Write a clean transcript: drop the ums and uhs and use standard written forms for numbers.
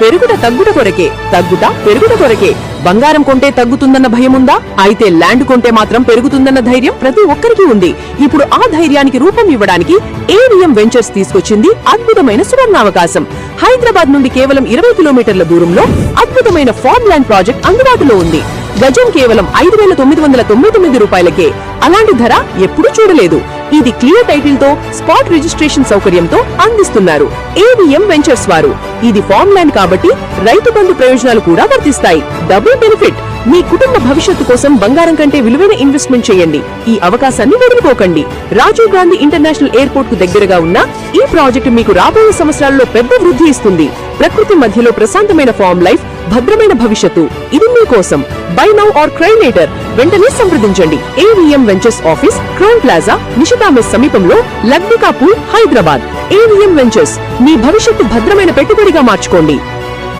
పెరుగుట తగ్గుట కొరకే, తగ్గుట పెరుగుట కొరకే. బంగారం కొంటే తగ్గుతుందన్న భయం ఉందా? అయితే ల్యాండ్ కొంటే మాత్రం పెరుగుతుందన్న ధైర్యం ప్రతి ఒక్కరికి ఉంది. ఇప్పుడు ఆ ధైర్యానికి రూపం ఇవ్వడానికి ఏవిఎం వెంచర్స్ తీసుకొచ్చింది అద్భుతమైన సువర్ణావకాశం. హైదరాబాద్ నుండి కేవలం 20 కిలోమీటర్ల దూరంలో అద్భుతమైన ఫార్మ్ ల్యాండ్ ప్రాజెక్ట్ అందుబాటులో ఉంది. గజం కేవలం 5,999 రూపాయలకే. అలాంటి ధర ఎప్పుడూ చూడలేదు. ఇది క్లియర్ టైటిల్ తో స్పాట్ రిజిస్ట్రేషన్ సౌకర్యంతో అందిస్తున్నారు ఏవిఎం వెంచర్స్ వారు. ఇది ఫార్మ్ ల్యాండ్ కాబట్టి రైతు బంధు ప్రయోజనాలు కూడా వర్తిస్తాయి. Double benefit. మీ కుటుంబ భవిష్యత్తు కోసం బంగారం కంటే విలువైన ఇన్వెస్ట్మెంట్ చేయండి. ఈ అవకాశాన్ని వదులుకోకండి. రాజీవ్ గాంధీ ఇంటర్నేషనల్ ఎయిర్పోర్ట్ కు దగ్గరగా ఉన్న ఈ ప్రాజెక్టు మీకు రాబోయే సంవత్సరాల్లో పెద్ద వృద్ధి ఇస్తుంది. ప్రకృతి మధ్యలో ప్రశాంతమైన ఫార్మ్ లైఫ్, భద్రమైన భవిష్యత్తు. ఇది మీకోసం. Buy now or cry later. వెంటనే సంప్రదించండి. AVM ventures office, Crown Plaza, Nishita mess సమీపంలో, లగ్నికాపూర్, హైదరాబాద్. ఏవిఎం వెంచర్స్. మీ భవిష్యత్తు భద్రమైన పెట్టుబడిగా మార్చుకోండి.